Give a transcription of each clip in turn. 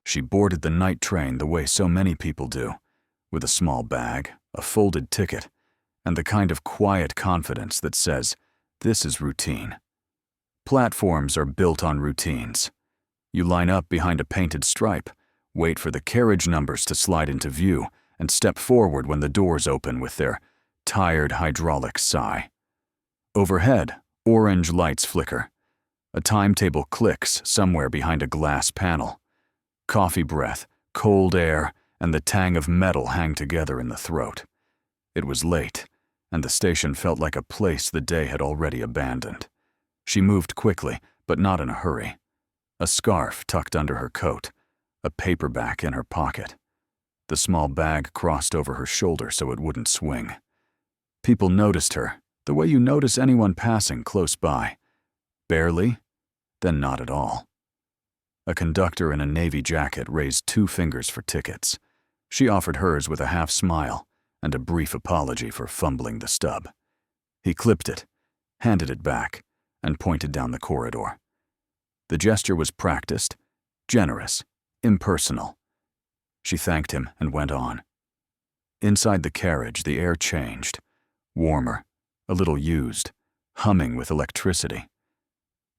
She boarded the night train the way so many people do, with a small bag, a folded ticket, and the kind of quiet confidence that says, "This is routine." Platforms are built on routines. You line up behind a painted stripe, wait for the carriage numbers to slide into view, and step forward when the doors open with their tired hydraulic sigh. Overhead, orange lights flicker. A timetable clicks somewhere behind a glass panel. Coffee breath, cold air, and the tang of metal hang together in the throat. It was late, and the station felt like a place the day had already abandoned. She moved quickly, but not in a hurry. A scarf tucked under her coat, a paperback in her pocket. The small bag crossed over her shoulder so it wouldn't swing. People noticed her, the way you notice anyone passing close by. Barely, then not at all. A conductor in a navy jacket raised 2 fingers for tickets. She offered hers with a half smile and a brief apology for fumbling the stub. He clipped it, handed it back, and pointed down the corridor. The gesture was practiced, generous, impersonal. She thanked him and went on. Inside the carriage, the air changed. Warmer, a little used, humming with electricity.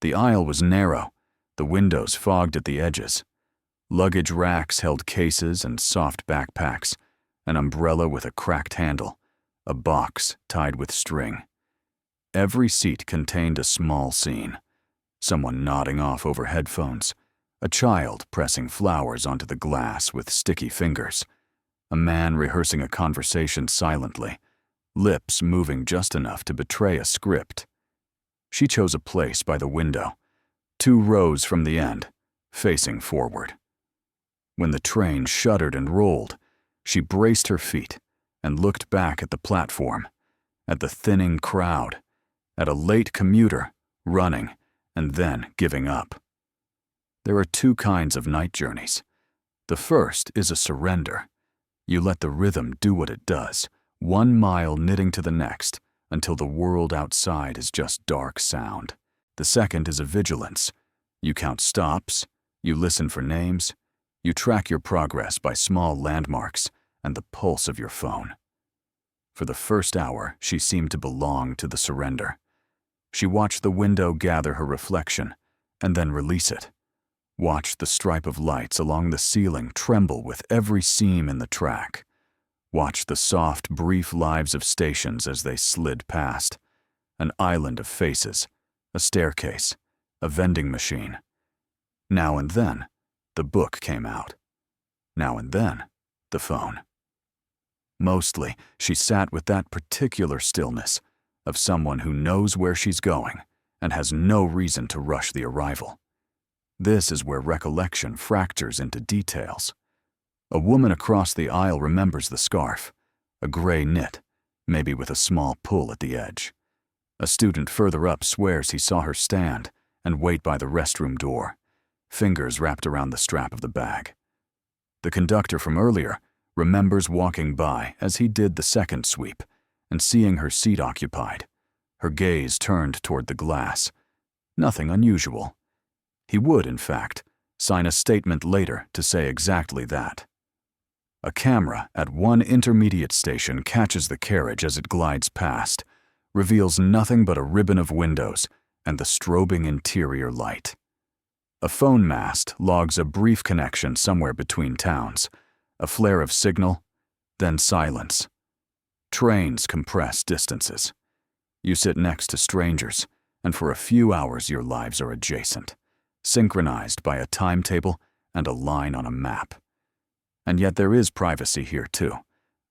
The aisle was narrow, the windows fogged at the edges. Luggage racks held cases and soft backpacks, an umbrella with a cracked handle, a box tied with string. Every seat contained a small scene. Someone nodding off over headphones, a child pressing flowers onto the glass with sticky fingers, a man rehearsing a conversation silently, lips moving just enough to betray a script. She chose a place by the window, 2 rows from the end, facing forward. When the train shuddered and rolled, she braced her feet and looked back at the platform, at the thinning crowd, at a late commuter running and then giving up. There are 2 kinds of night journeys. The first is a surrender. You let the rhythm do what it does, 1 mile knitting to the next, until the world outside is just dark sound. The second is a vigilance. You count stops, you listen for names, you track your progress by small landmarks and the pulse of your phone. For the first hour, she seemed to belong to the surrender. She watched the window gather her reflection and then release it. Watched the stripe of lights along the ceiling tremble with every seam in the track. Watched the soft, brief lives of stations as they slid past. An island of faces, a staircase, a vending machine. Now and then, the book came out. Now and then, the phone. Mostly, she sat with that particular stillness of someone who knows where she's going and has no reason to rush the arrival. This is where recollection fractures into details. A woman across the aisle remembers the scarf, a gray knit, maybe with a small pull at the edge. A student further up swears he saw her stand and wait by the restroom door, fingers wrapped around the strap of the bag. The conductor from earlier remembers walking by as he did the second sweep and seeing her seat occupied, her gaze turned toward the glass. Nothing unusual. He would, in fact, sign a statement later to say exactly that. A camera at one intermediate station catches the carriage as it glides past, reveals nothing but a ribbon of windows and the strobing interior light. A phone mast logs a brief connection somewhere between towns, a flare of signal, then silence. Trains compress distances. You sit next to strangers, and for a few hours your lives are adjacent, synchronized by a timetable and a line on a map. And yet there is privacy here too,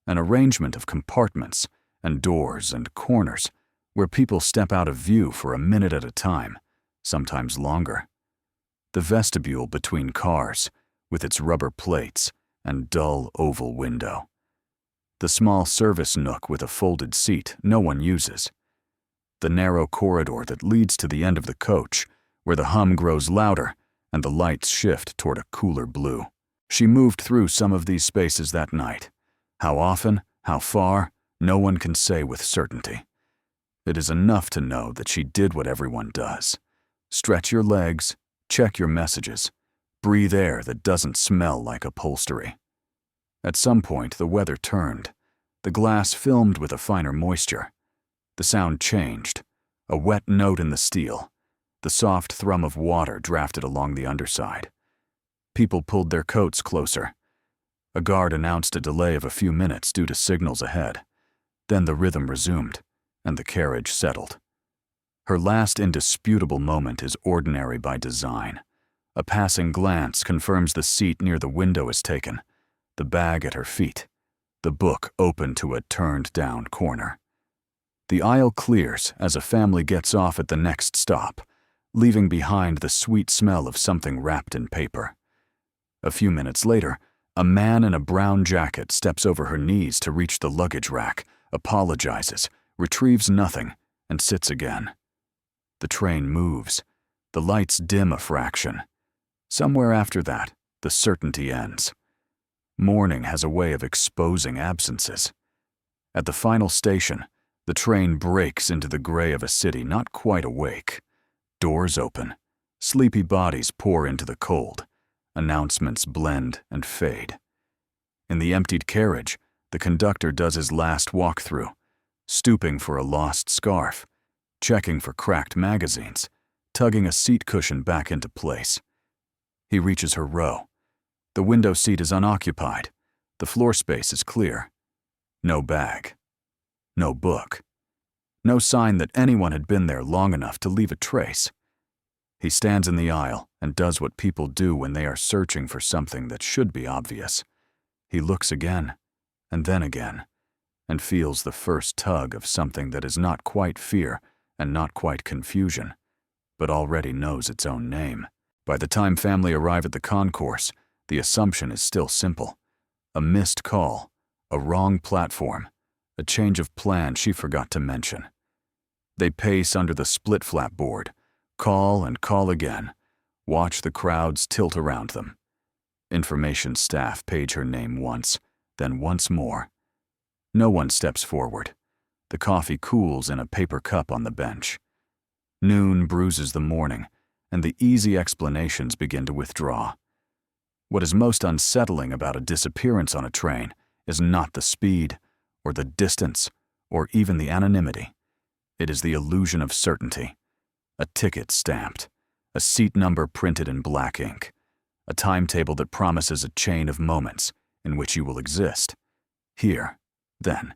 an arrangement of compartments and doors and corners where people step out of view for a minute at a time, sometimes longer. The vestibule between cars, with its rubber plates and dull oval window. The small service nook with a folded seat no one uses. The narrow corridor that leads to the end of the coach, where the hum grows louder and the lights shift toward a cooler blue. She moved through some of these spaces that night. How often, how far, no one can say with certainty. It is enough to know that she did what everyone does. Stretch your legs, check your messages, Breathe air that doesn't smell like upholstery. At some point, the weather turned. The glass filmed with a finer moisture. The sound changed. A wet note in the steel. The soft thrum of water drafted along the underside. People pulled their coats closer. A guard announced a delay of a few minutes due to signals ahead. Then the rhythm resumed, and the carriage settled. Her last indisputable moment is ordinary by design. A passing glance confirms the seat near the window is taken, the bag at her feet, the book open to a turned-down corner. The aisle clears as a family gets off at the next stop, leaving behind the sweet smell of something wrapped in paper. A few minutes later, a man in a brown jacket steps over her knees to reach the luggage rack, apologizes, retrieves nothing, and sits again. The train moves. The lights dim a fraction. Somewhere after that, the certainty ends. Morning has a way of exposing absences. At the final station, the train breaks into the gray of a city not quite awake. Doors open. Sleepy bodies pour into the cold. Announcements blend and fade. In the emptied carriage, the conductor does his last walkthrough, stooping for a lost scarf, checking for cracked magazines, tugging a seat cushion back into place. He reaches her row. The window seat is unoccupied. The floor space is clear. No bag. No book. No sign that anyone had been there long enough to leave a trace. He stands in the aisle and does what people do when they are searching for something that should be obvious. He looks again, and then again, and feels the first tug of something that is not quite fear and not quite confusion, but already knows its own name. By the time family arrive at the concourse, the assumption is still simple. A missed call, a wrong platform, a change of plan she forgot to mention. They pace under the split flap board, call and call again, watch the crowds tilt around them. Information staff page her name once, then once more. No one steps forward. The coffee cools in a paper cup on the bench. Noon bruises the morning, and the easy explanations begin to withdraw. What is most unsettling about a disappearance on a train is not the speed, or the distance, or even the anonymity. It is the illusion of certainty. A ticket stamped, a seat number printed in black ink, a timetable that promises a chain of moments in which you will exist. Here, then,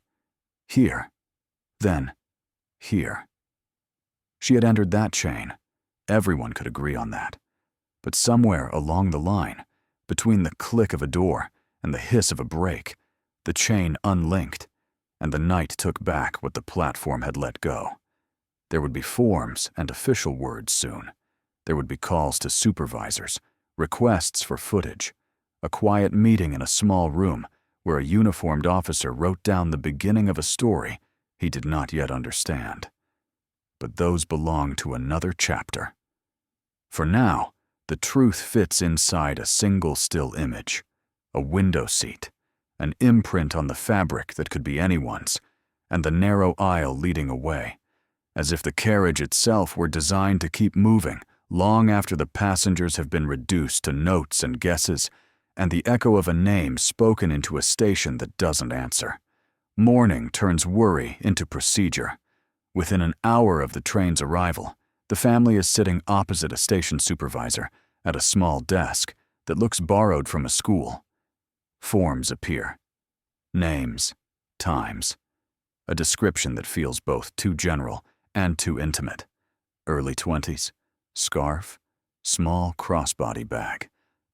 here, then, here. She had entered that chain. Everyone could agree on that. But somewhere along the line, between the click of a door and the hiss of a brake, the chain unlinked, and the night took back what the platform had let go. There would be forms and official words soon. There would be calls to supervisors, requests for footage, a quiet meeting in a small room where a uniformed officer wrote down the beginning of a story he did not yet understand. But those belong to another chapter. For now, the truth fits inside a single still image, a window seat, an imprint on the fabric that could be anyone's, and the narrow aisle leading away, as if the carriage itself were designed to keep moving long after the passengers have been reduced to notes and guesses, and the echo of a name spoken into a station that doesn't answer. Morning turns worry into procedure. Within an hour of the train's arrival, the family is sitting opposite a station supervisor at a small desk that looks borrowed from a school. Forms appear. Names, times. A description that feels both too general and too intimate. Early 20s, scarf, small crossbody bag,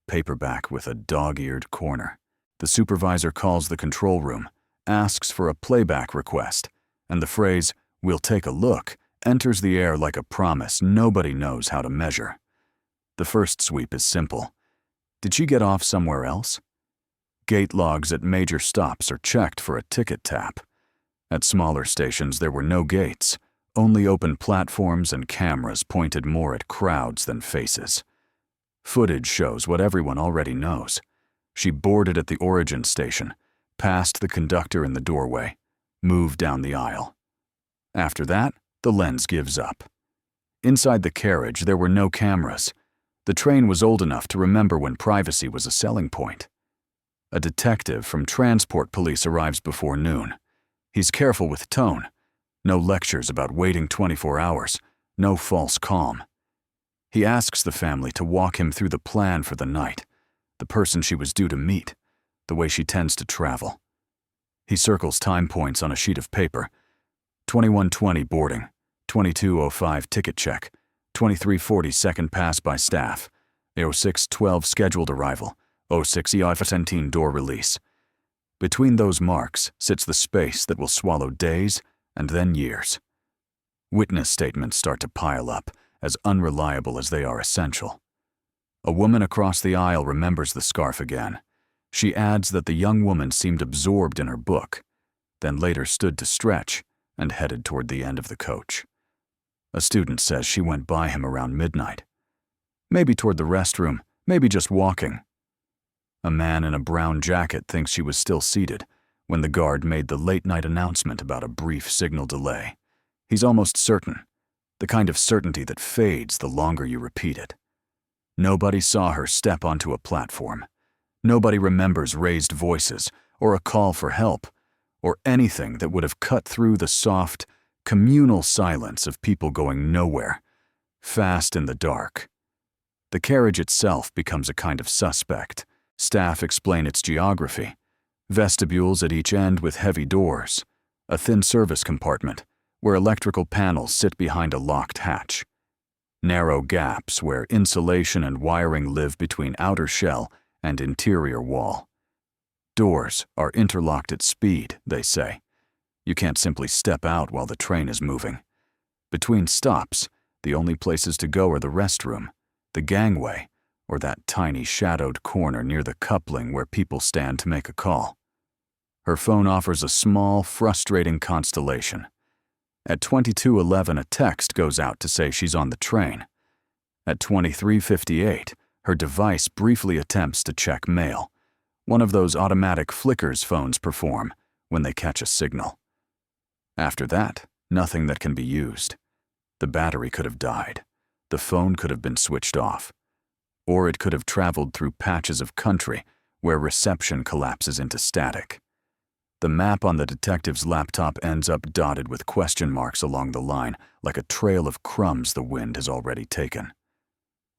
paperback with a dog-eared corner. The supervisor calls the control room, asks for a playback request, and the phrase, "We'll take a look," enters the air like a promise nobody knows how to measure. The first sweep is simple. Did she get off somewhere else? Gate logs at major stops are checked for a ticket tap. At smaller stations there were no gates, only open platforms and cameras pointed more at crowds than faces. Footage shows what everyone already knows. She boarded at the origin station, passed the conductor in the doorway, moved down the aisle. After that, the lens gives up. Inside the carriage, there were no cameras. The train was old enough to remember when privacy was a selling point. A detective from transport police arrives before noon. He's careful with tone. No lectures about waiting 24 hours. No false calm. He asks the family to walk him through the plan for the night, the person she was due to meet, the way she tends to travel. He circles time points on a sheet of paper. 21:20 boarding, 22:05 ticket check, 23:40 second pass by staff, 06:12 scheduled arrival, 06:17 door release. Between those marks sits the space that will swallow days and then years. Witness statements start to pile up, as unreliable as they are essential. A woman across the aisle remembers the scarf again. She adds that the young woman seemed absorbed in her book, then later stood to stretch and headed toward the end of the coach. A student says she went by him around midnight. Maybe toward the restroom, maybe just walking. A man in a brown jacket thinks she was still seated when the guard made the late-night announcement about a brief signal delay. He's almost certain, the kind of certainty that fades the longer you repeat it. Nobody saw her step onto a platform. Nobody remembers raised voices or a call for help or anything that would have cut through the soft, communal silence of people going nowhere, fast in the dark. The carriage itself becomes a kind of suspect. Staff explain its geography. Vestibules at each end with heavy doors. A thin service compartment where electrical panels sit behind a locked hatch. Narrow gaps where insulation and wiring live between outer shell and interior wall. Doors are interlocked at speed, they say. You can't simply step out while the train is moving. Between stops, the only places to go are the restroom, the gangway, or that tiny shadowed corner near the coupling where people stand to make a call. Her phone offers a small, frustrating constellation. At 22:11, a text goes out to say she's on the train. At 23:58, her device briefly attempts to check mail, one of those automatic flickers phones perform when they catch a signal. After that, nothing that can be used. The battery could have died. The phone could have been switched off. Or it could have traveled through patches of country where reception collapses into static. The map on the detective's laptop ends up dotted with question marks along the line, like a trail of crumbs the wind has already taken.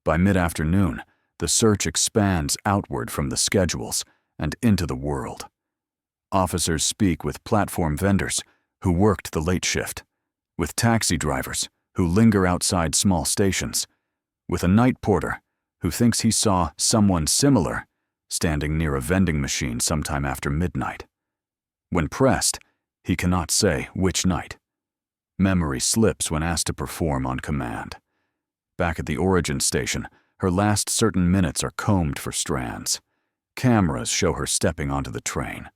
By mid-afternoon, the search expands outward from the schedules and into the world. Officers speak with platform vendors who worked the late shift, with taxi drivers who linger outside small stations, with a night porter who thinks he saw someone similar standing near a vending machine sometime after midnight. When pressed, he cannot say which night. Memory slips when asked to perform on command. Back at the origin station, her last certain minutes are combed for strands. Cameras show her stepping onto the train.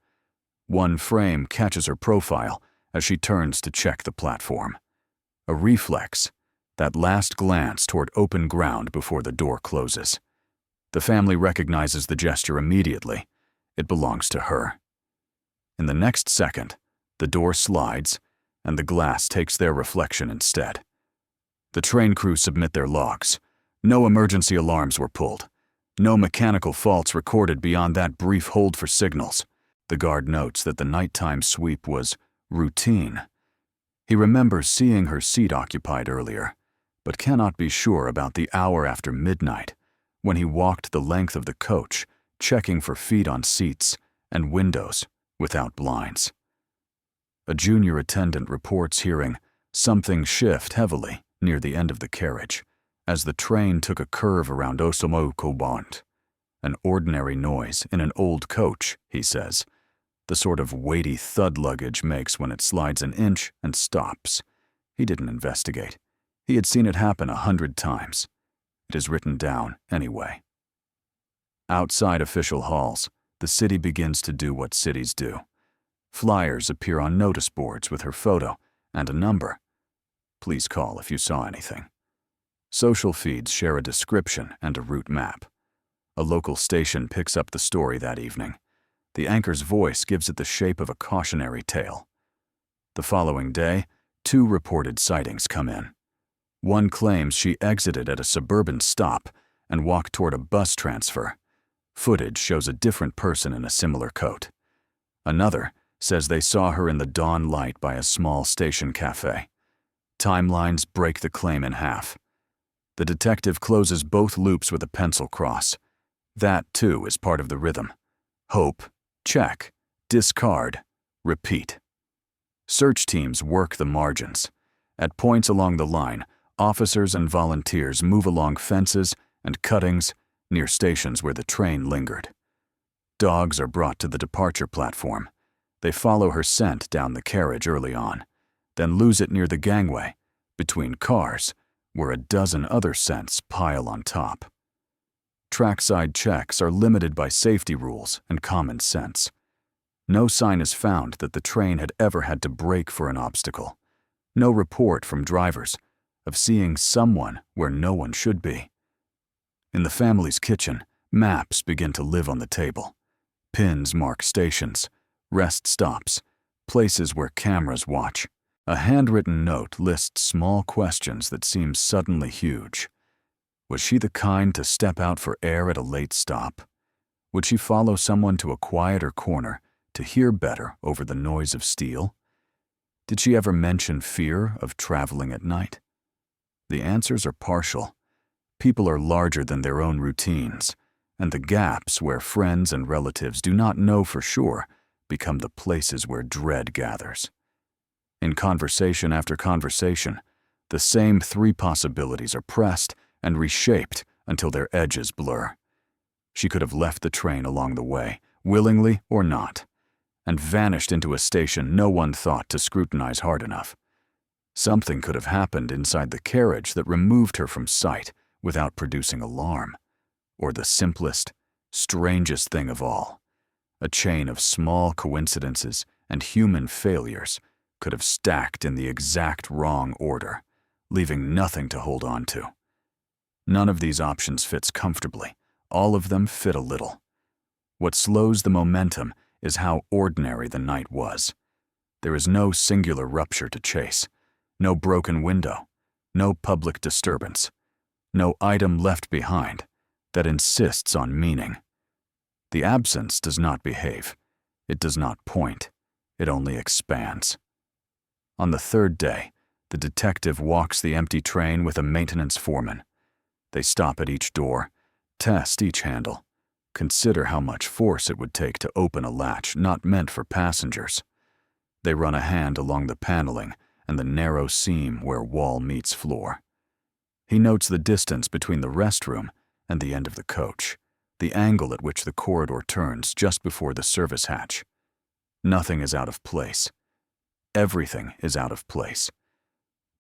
One frame catches her profile as she turns to check the platform. A reflex, that last glance toward open ground before the door closes. The family recognizes the gesture immediately. It belongs to her. In the next second, the door slides, and the glass takes their reflection instead. The train crew submit their logs. No emergency alarms were pulled. No mechanical faults recorded beyond that brief hold for signals. The guard notes that the nighttime sweep was routine. He remembers seeing her seat occupied earlier, but cannot be sure about the hour after midnight, when he walked the length of the coach, checking for feet on seats and windows without blinds. A junior attendant reports hearing something shift heavily near the end of the carriage as the train took a curve around Osomokobont. An ordinary noise in an old coach, he says, the sort of weighty thud luggage makes when it slides an inch and stops. He didn't investigate. He had seen it happen 100 times. It is written down anyway. Outside official halls, the city begins to do what cities do. Flyers appear on notice boards with her photo and a number. Please call if you saw anything. Social feeds share a description and a route map. A local station picks up the story that evening. The anchor's voice gives it the shape of a cautionary tale. The following day, 2 reported sightings come in. One claims she exited at a suburban stop and walk toward a bus transfer. Footage shows a different person in a similar coat. Another says they saw her in the dawn light by a small station cafe. Timelines break the claim in half. The detective closes both loops with a pencil cross. That, too, is part of the rhythm. Hope, check. Discard, repeat. Search teams work the margins. At points along the line, officers and volunteers move along fences and cuttings near stations where the train lingered. Dogs are brought to the departure platform. They follow her scent down the carriage early on, then lose it near the gangway, between cars, where a dozen other scents pile on top. Trackside checks are limited by safety rules and common sense. No sign is found that the train had ever had to brake for an obstacle. No report from drivers of seeing someone where no one should be. In the family's kitchen, maps begin to live on the table. Pins mark stations, rest stops, places where cameras watch. A handwritten note lists small questions that seem suddenly huge. Was she the kind to step out for air at a late stop? Would she follow someone to a quieter corner to hear better over the noise of steel? Did she ever mention fear of traveling at night? The answers are partial. People are larger than their own routines, and the gaps where friends and relatives do not know for sure become the places where dread gathers. In conversation after conversation, the same three possibilities are pressed and reshaped until their edges blur. She could have left the train along the way, willingly or not, and vanished into a station no one thought to scrutinize hard enough. Something could have happened inside the carriage that removed her from sight without producing alarm. Or the simplest, strangest thing of all, a chain of small coincidences and human failures could have stacked in the exact wrong order, leaving nothing to hold on to. None of these options fits comfortably. All of them fit a little. What slows the momentum is how ordinary the night was. There is no singular rupture to chase, no broken window, no public disturbance, no item left behind that insists on meaning. The absence does not behave. It does not point. It only expands. On the third day, the detective walks the empty train with a maintenance foreman. They stop at each door, test each handle, consider how much force it would take to open a latch not meant for passengers. They run a hand along the paneling and the narrow seam where wall meets floor. He notes the distance between the restroom and the end of the coach, the angle at which the corridor turns just before the service hatch. Nothing is out of place. Everything is out of place.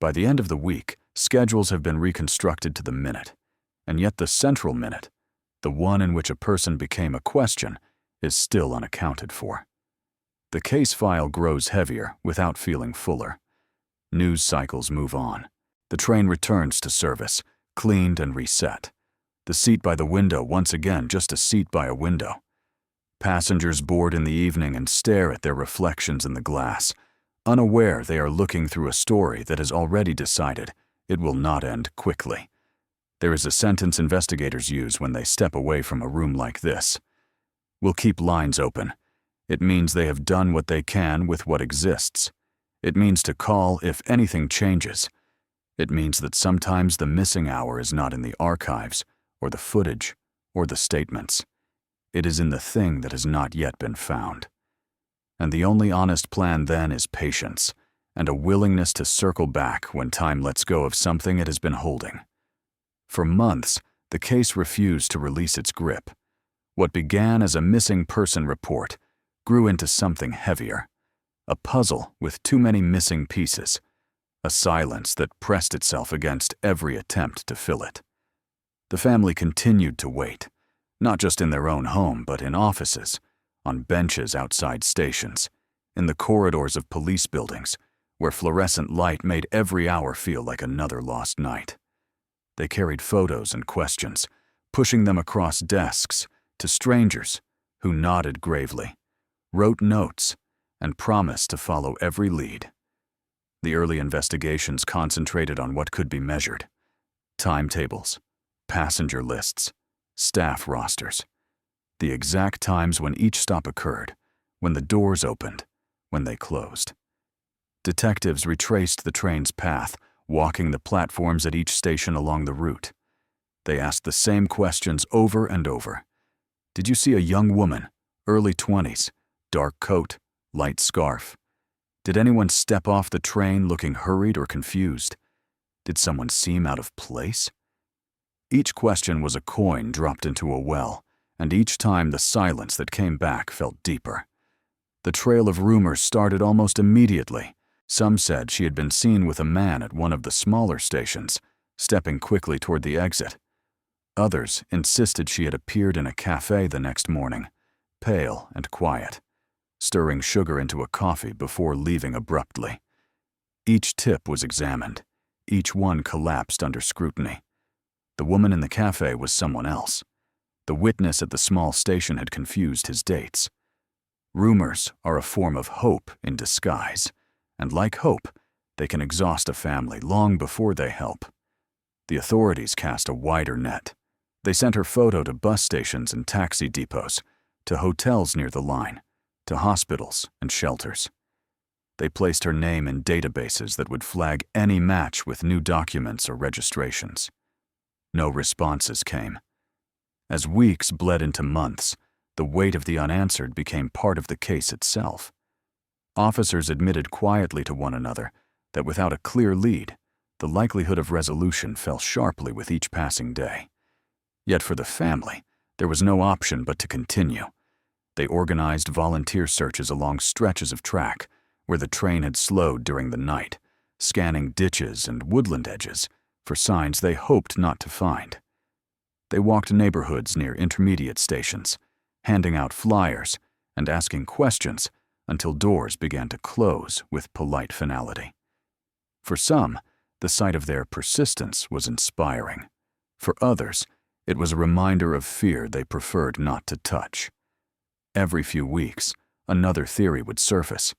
By the end of the week, schedules have been reconstructed to the minute, and yet the central minute, the one in which a person became a question, is still unaccounted for. The case file grows heavier without feeling fuller. News cycles move on. The train returns to service, cleaned and reset. The seat by the window once again just a seat by a window. Passengers board in the evening and stare at their reflections in the glass, unaware they are looking through a story that has already decided it will not end quickly. There is a sentence investigators use when they step away from a room like this. We'll keep lines open. It means they have done what they can with what exists. It means to call if anything changes. It means that sometimes the missing hour is not in the archives, or the footage, or the statements. It is in the thing that has not yet been found. And the only honest plan then is patience, and a willingness to circle back when time lets go of something it has been holding. For months, the case refused to release its grip. What began as a missing person report grew into something heavier, a puzzle with too many missing pieces, a silence that pressed itself against every attempt to fill it. The family continued to wait, not just in their own home, but in offices, on benches outside stations, in the corridors of police buildings, where fluorescent light made every hour feel like another lost night. They carried photos and questions, pushing them across desks to strangers who nodded gravely, wrote notes, and promised to follow every lead. The early investigations concentrated on what could be measured: timetables, passenger lists, staff rosters, the exact times when each stop occurred, when the doors opened, when they closed. Detectives retraced the train's path, walking the platforms at each station along the route. They asked the same questions over and over. Did you see a young woman, early 20s, dark coat, light scarf? Did anyone step off the train looking hurried or confused? Did someone seem out of place? Each question was a coin dropped into a well, and each time the silence that came back felt deeper. The trail of rumors started almost immediately. Some said she had been seen with a man at one of the smaller stations, stepping quickly toward the exit. Others insisted she had appeared in a cafe the next morning, pale and quiet, stirring sugar into a coffee before leaving abruptly. Each tip was examined. Each one collapsed under scrutiny. The woman in the cafe was someone else. The witness at the small station had confused his dates. Rumors are a form of hope in disguise, and like hope, they can exhaust a family long before they help. The authorities cast a wider net. They sent her photo to bus stations and taxi depots, to hotels near the line, to hospitals and shelters. They placed her name in databases that would flag any match with new documents or registrations. No responses came. As weeks bled into months, the weight of the unanswered became part of the case itself. Officers admitted quietly to one another that without a clear lead, the likelihood of resolution fell sharply with each passing day. Yet for the family, there was no option but to continue. They organized volunteer searches along stretches of track where the train had slowed during the night, scanning ditches and woodland edges for signs they hoped not to find. They walked neighborhoods near intermediate stations, handing out flyers and asking questions until doors began to close with polite finality. For some, the sight of their persistence was inspiring. For others, it was a reminder of fear they preferred not to touch. Every few weeks, another theory would surface.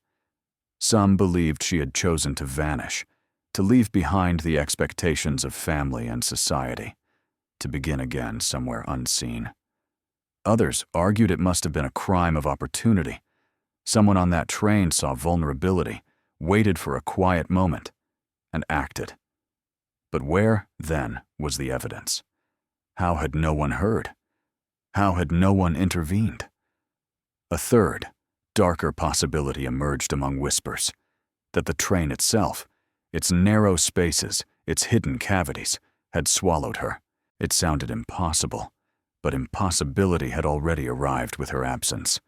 Some believed she had chosen to vanish, to leave behind the expectations of family and society, to begin again somewhere unseen. Others argued it must have been a crime of opportunity. Someone on that train saw vulnerability, waited for a quiet moment, and acted. But where, then, was the evidence? How had no one heard? How had no one intervened? A third, darker possibility emerged among whispers, that the train itself, its narrow spaces, its hidden cavities, had swallowed her. It sounded impossible, but impossibility had already arrived with her absence.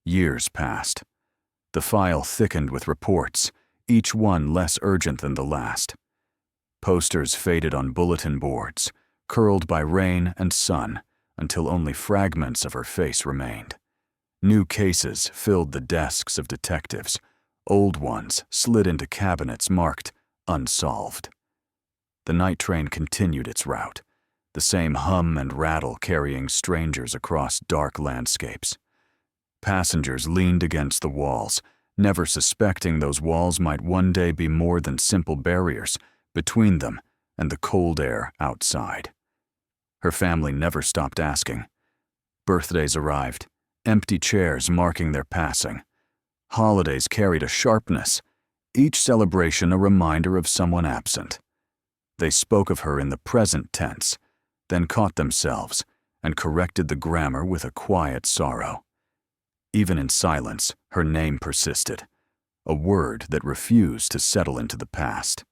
Years passed. The file thickened with reports, each one less urgent than the last. Posters faded on bulletin boards, curled by rain and sun, until only fragments of her face remained. New cases filled the desks of detectives. Old ones slid into cabinets marked Unsolved. The night train continued its route, the same hum and rattle carrying strangers across dark landscapes. Passengers leaned against the walls, never suspecting those walls might one day be more than simple barriers between them and the cold air outside. Her family never stopped asking. Birthdays arrived, empty chairs marking their passing. Holidays carried a sharpness, each celebration a reminder of someone absent. They spoke of her in the present tense, then caught themselves and corrected the grammar with a quiet sorrow. Even in silence, her name persisted, a word that refused to settle into the past.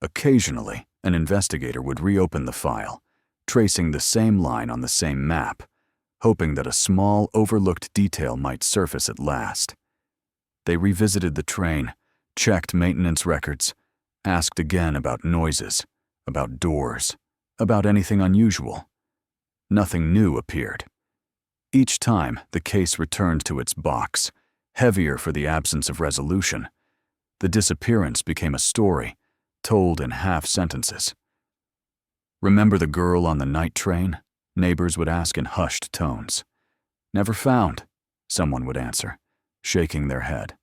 Occasionally, an investigator would reopen the file, tracing the same line on the same map, hoping that a small, overlooked detail might surface at last. They revisited the train, checked maintenance records, asked again about noises, about doors, about anything unusual. Nothing new appeared. Each time, the case returned to its box, heavier for the absence of resolution. The disappearance became a story, told in half sentences. "Remember the girl on the night train?" Neighbors would ask in hushed tones. "Never found," someone would answer, shaking their head.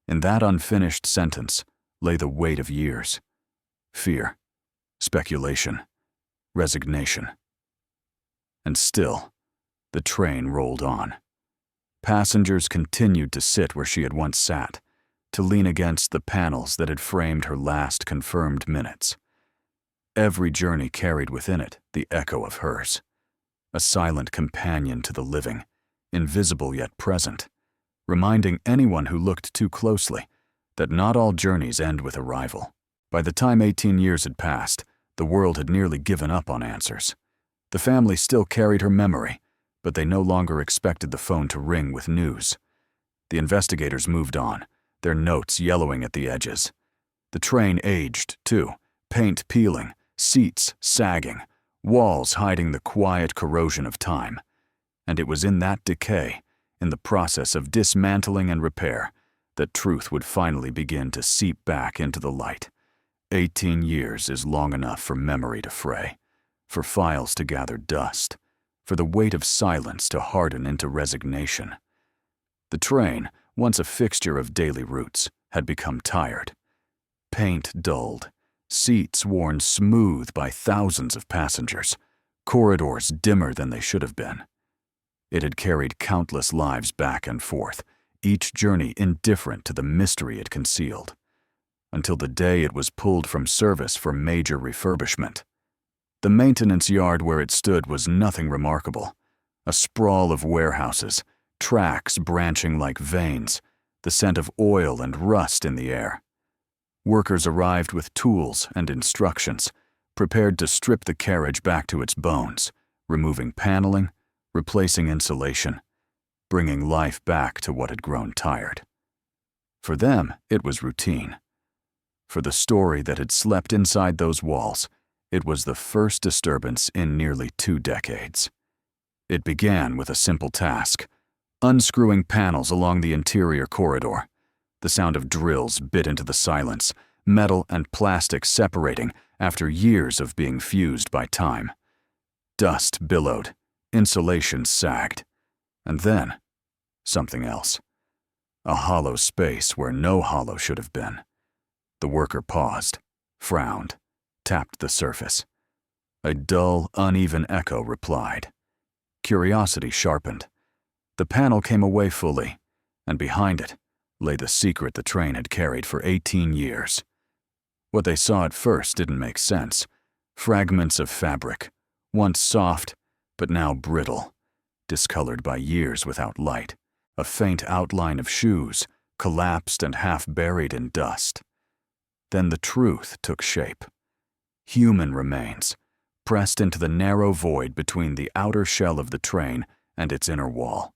In that unfinished sentence lay the weight of years. Fear, speculation, resignation. And still, the train rolled on. Passengers continued to sit where she had once sat, to lean against the panels that had framed her last confirmed minutes. Every journey carried within it the echo of hers, a silent companion to the living, invisible yet present, reminding anyone who looked too closely that not all journeys end with arrival. By the time 18 years had passed, the world had nearly given up on answers. The family still carried her memory, but they no longer expected the phone to ring with news. The investigators moved on, their notes yellowing at the edges. The train aged, too, paint peeling, seats sagging, walls hiding the quiet corrosion of time. And it was in that decay, in the process of dismantling and repair, that truth would finally begin to seep back into the light. 18 years is long enough for memory to fray, for files to gather dust, for the weight of silence to harden into resignation. The train, once a fixture of daily routes, had become tired. Paint dulled, seats worn smooth by thousands of passengers, corridors dimmer than they should have been. It had carried countless lives back and forth, each journey indifferent to the mystery it concealed, until the day it was pulled from service for major refurbishment. The maintenance yard where it stood was nothing remarkable, a sprawl of warehouses, tracks branching like veins, the scent of oil and rust in the air. Workers arrived with tools and instructions, prepared to strip the carriage back to its bones, removing paneling, replacing insulation, bringing life back to what had grown tired. For them, it was routine. For the story that had slept inside those walls, it was the first disturbance in nearly 2 decades. It began with a simple task: unscrewing panels along the interior corridor. The sound of drills bit into the silence, metal and plastic separating after years of being fused by time. Dust billowed, insulation sagged, and then something else. A hollow space where no hollow should have been. The worker paused, frowned, tapped the surface. A dull, uneven echo replied. Curiosity sharpened. The panel came away fully, and behind it lay the secret the train had carried for 18 years. What they saw at first didn't make sense. Fragments of fabric, once soft, but now brittle, discolored by years without light. A faint outline of shoes, collapsed and half buried in dust. Then the truth took shape. Human remains, pressed into the narrow void between the outer shell of the train and its inner wall.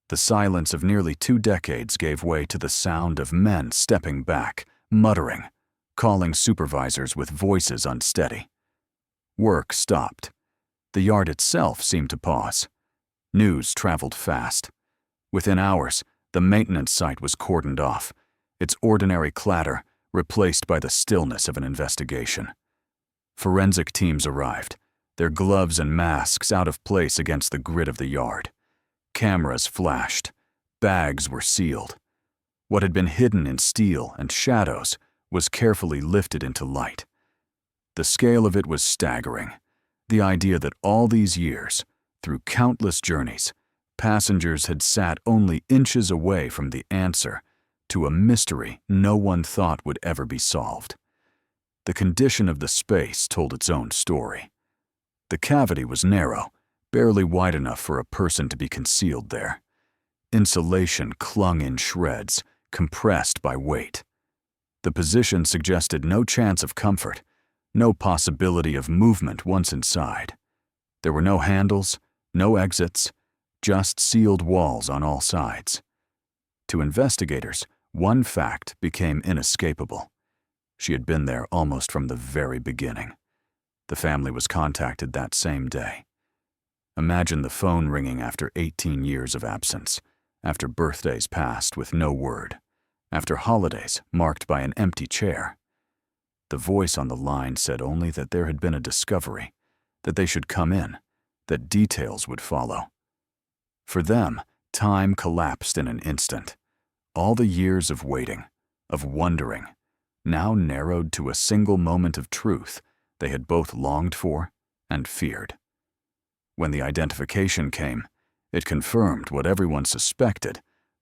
The silence of nearly 2 decades gave way to the sound of men stepping back, muttering, calling supervisors with voices unsteady. Work stopped. The yard itself seemed to pause. News traveled fast. Within hours, the maintenance site was cordoned off, its ordinary clatter replaced by the stillness of an investigation. Forensic teams arrived, their gloves and masks out of place against the grit of the yard. Cameras flashed. Bags were sealed. What had been hidden in steel and shadows was carefully lifted into light. The scale of it was staggering. The idea that all these years, through countless journeys, passengers had sat only inches away from the answer to a mystery no one thought would ever be solved. The condition of the space told its own story. The cavity was narrow, barely wide enough for a person to be concealed there. Insulation clung in shreds, compressed by weight. The position suggested no chance of comfort, no possibility of movement once inside. There were no handles, no exits, just sealed walls on all sides. To investigators, one fact became inescapable. She had been there almost from the very beginning. The family was contacted that same day. Imagine the phone ringing after 18 years of absence, after birthdays passed with no word, after holidays marked by an empty chair. The voice on the line said only that there had been a discovery, that they should come in, that details would follow. For them, time collapsed in an instant. All the years of waiting, of wondering, now narrowed to a single moment of truth they had both longed for and feared. When the identification came, it confirmed what everyone suspected,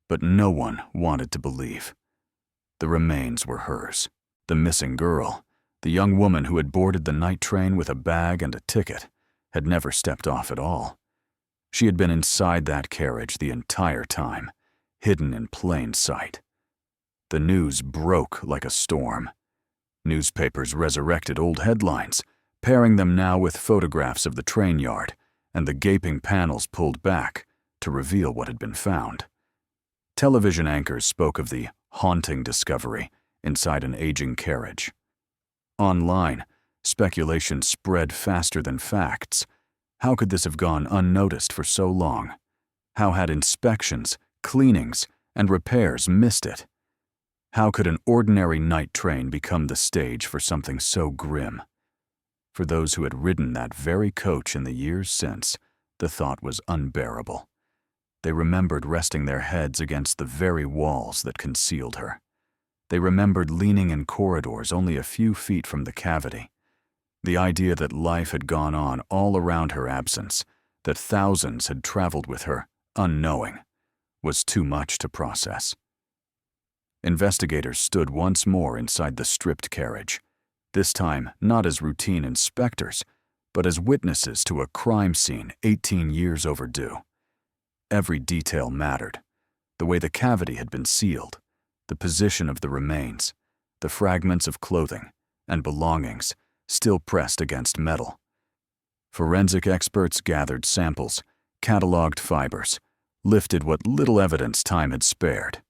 but no one wanted to believe. The remains were hers. The missing girl, the young woman who had boarded the night train with a bag and a ticket, had never stepped off at all. She had been inside that carriage the entire time, hidden in plain sight. The news broke like a storm. Newspapers resurrected old headlines, pairing them now with photographs of the train yard and the gaping panels pulled back to reveal what had been found. Television anchors spoke of the haunting discovery inside an aging carriage. Online, speculation spread faster than facts. How could this have gone unnoticed for so long? How had inspections, cleanings, and repairs missed it? How could an ordinary night train become the stage for something so grim? For those who had ridden that very coach in the years since, the thought was unbearable. They remembered resting their heads against the very walls that concealed her. They remembered leaning in corridors only a few feet from the cavity. The idea that life had gone on all around her absence, that thousands had traveled with her, unknowing, was too much to process. Investigators stood once more inside the stripped carriage, this time not as routine inspectors, but as witnesses to a crime scene 18 years overdue. Every detail mattered: the way the cavity had been sealed, the position of the remains, the fragments of clothing and belongings still pressed against metal. Forensic experts gathered samples, cataloged fibers, lifted what little evidence time had spared.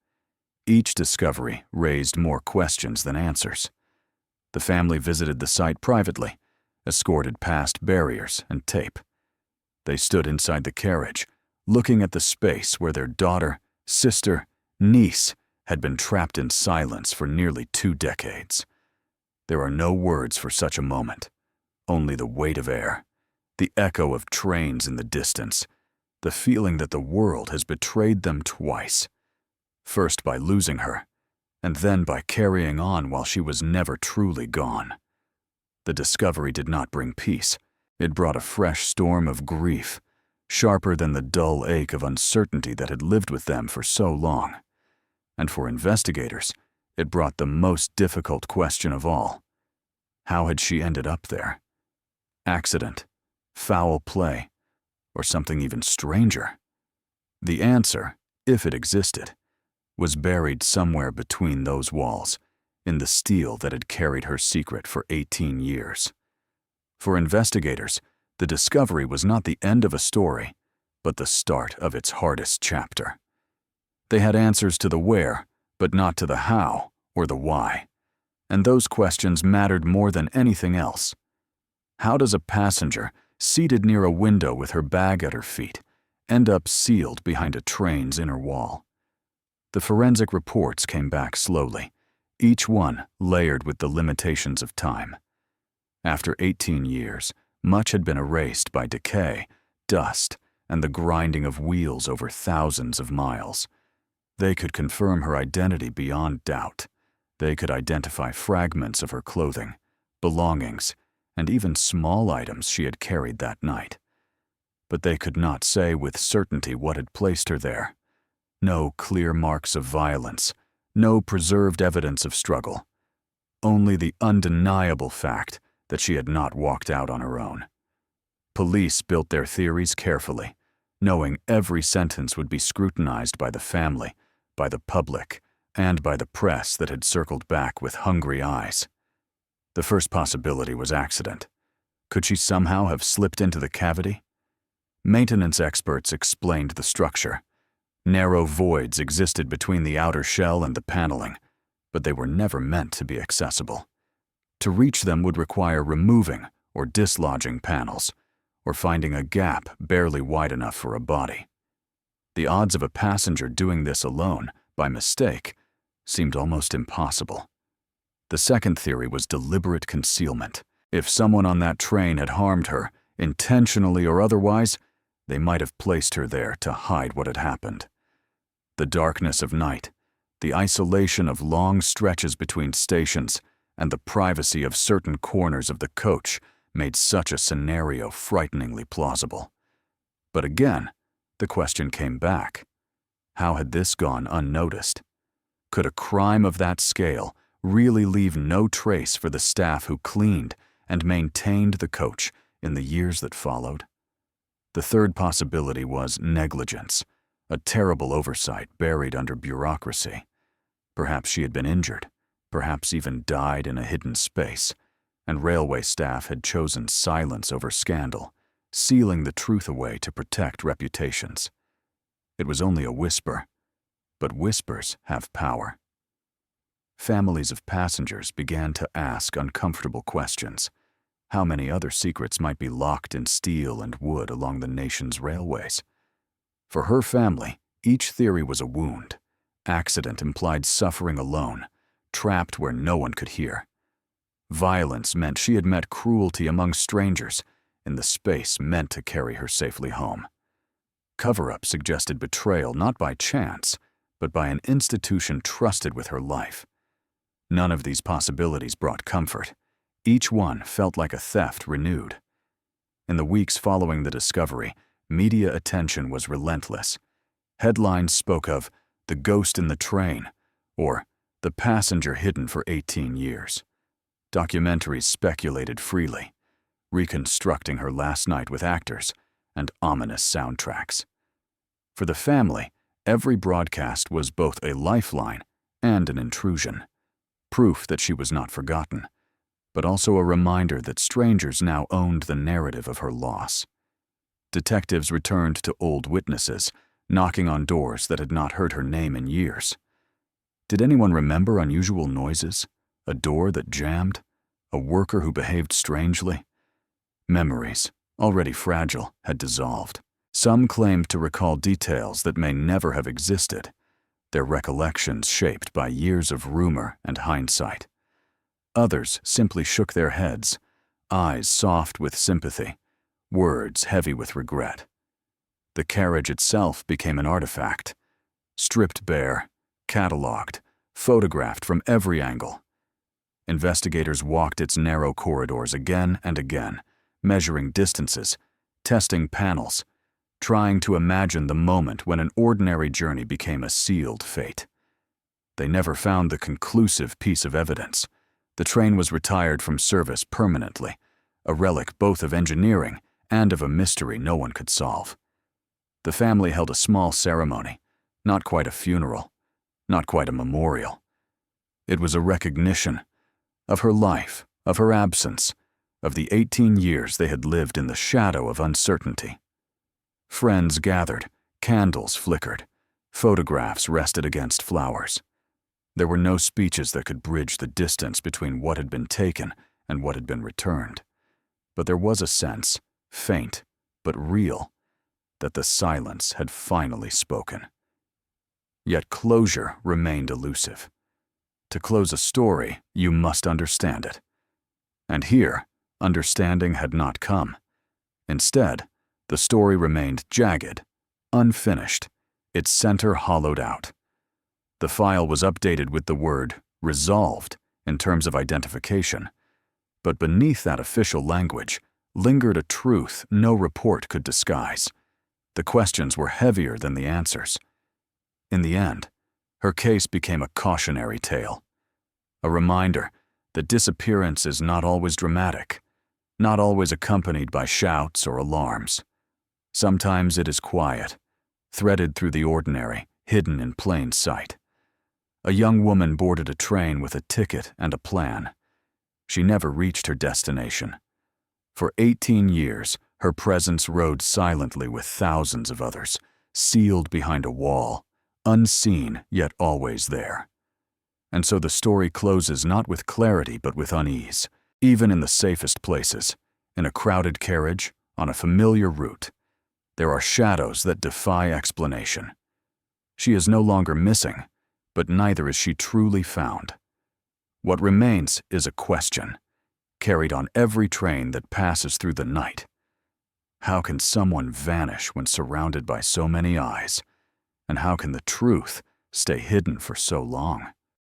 Each discovery raised more questions than answers. The family visited the site privately, escorted past barriers and tape. They stood inside the carriage, looking at the space where their daughter, sister, niece had been trapped in silence for nearly 2 decades. There are no words for such a moment, only the weight of air, the echo of trains in the distance, the feeling that the world has betrayed them twice, first by losing her, and then by carrying on while she was never truly gone. The discovery did not bring peace. It brought a fresh storm of grief, sharper than the dull ache of uncertainty that had lived with them for so long. And for investigators, it brought the most difficult question of all. How had she ended up there? Accident, foul play, or something even stranger? The answer, if it existed, was buried somewhere between those walls, in the steel that had carried her secret for 18 years. For investigators, the discovery was not the end of a story, but the start of its hardest chapter. They had answers to the where, but not to the how or the why. And those questions mattered more than anything else. How does a passenger, seated near a window with her bag at her feet, end up sealed behind a train's inner wall? The forensic reports came back slowly, each one layered with the limitations of time. After 18 years, much had been erased by decay, dust, and the grinding of wheels over thousands of miles. They could confirm her identity beyond doubt. They could identify fragments of her clothing, belongings, and even small items she had carried that night. But they could not say with certainty what had placed her there. No clear marks of violence, no preserved evidence of struggle. Only the undeniable fact that she had not walked out on her own. Police built their theories carefully, knowing every sentence would be scrutinized by the family, by the public, and by the press that had circled back with hungry eyes. The first possibility was accident. Could she somehow have slipped into the cavity? Maintenance experts explained the structure. Narrow voids existed between the outer shell and the paneling, but they were never meant to be accessible. To reach them would require removing or dislodging panels, or finding a gap barely wide enough for a body. The odds of a passenger doing this alone, by mistake, seemed almost impossible. The second theory was deliberate concealment. If someone on that train had harmed her, intentionally or otherwise, they might have placed her there to hide what had happened. The darkness of night, the isolation of long stretches between stations, and the privacy of certain corners of the coach made such a scenario frighteningly plausible. But again, the question came back. How had this gone unnoticed? Could a crime of that scale really leave no trace for the staff who cleaned and maintained the coach in the years that followed? The third possibility was negligence, a terrible oversight buried under bureaucracy. Perhaps she had been injured, perhaps even died in a hidden space, and railway staff had chosen silence over scandal, sealing the truth away to protect reputations. It was only a whisper, but whispers have power. Families of passengers began to ask uncomfortable questions. How many other secrets might be locked in steel and wood along the nation's railways? For her family, each theory was a wound. Accident implied suffering alone, trapped where no one could hear. Violence meant she had met cruelty among strangers in the space meant to carry her safely home. Cover-up suggested betrayal not by chance, but by an institution trusted with her life. None of these possibilities brought comfort. Each one felt like a theft renewed. In the weeks following the discovery, media attention was relentless. Headlines spoke of the ghost in the train, or the passenger hidden for 18 years. Documentaries speculated freely, reconstructing her last night with actors and ominous soundtracks. For the family, every broadcast was both a lifeline and an intrusion, proof that she was not forgotten, but also a reminder that strangers now owned the narrative of her loss. Detectives returned to old witnesses, knocking on doors that had not heard her name in years. Did anyone remember unusual noises? A door that jammed? A worker who behaved strangely? Memories, already fragile, had dissolved. Some claimed to recall details that may never have existed, their recollections shaped by years of rumor and hindsight. Others simply shook their heads, eyes soft with sympathy, words heavy with regret. The carriage itself became an artifact, stripped bare, catalogued, photographed from every angle. Investigators walked its narrow corridors again and again, measuring distances, testing panels, trying to imagine the moment when an ordinary journey became a sealed fate. They never found the conclusive piece of evidence. The train was retired from service permanently, a relic both of engineering and of a mystery no one could solve. The family held a small ceremony, not quite a funeral, not quite a memorial. It was a recognition of her life, of her absence, of the 18 years they had lived in the shadow of uncertainty. Friends gathered, candles flickered, photographs rested against flowers. There were no speeches that could bridge the distance between what had been taken and what had been returned. But there was a sense, faint but real, that the silence had finally spoken. Yet closure remained elusive. To close a story, you must understand it. And here, understanding had not come. Instead, the story remained jagged, unfinished, its center hollowed out. The file was updated with the word resolved in terms of identification, but beneath that official language lingered a truth no report could disguise. The questions were heavier than the answers. In the end, her case became a cautionary tale, a reminder that disappearance is not always dramatic, not always accompanied by shouts or alarms. Sometimes it is quiet, threaded through the ordinary, hidden in plain sight. A young woman boarded a train with a ticket and a plan. She never reached her destination. For 18 years, her presence rode silently with thousands of others, sealed behind a wall, unseen yet always there. And so the story closes not with clarity but with unease, even in the safest places, in a crowded carriage, on a familiar route. There are shadows that defy explanation. She is no longer missing, but neither is she truly found. What remains is a question, carried on every train that passes through the night. How can someone vanish when surrounded by so many eyes? And how can the truth stay hidden for so long?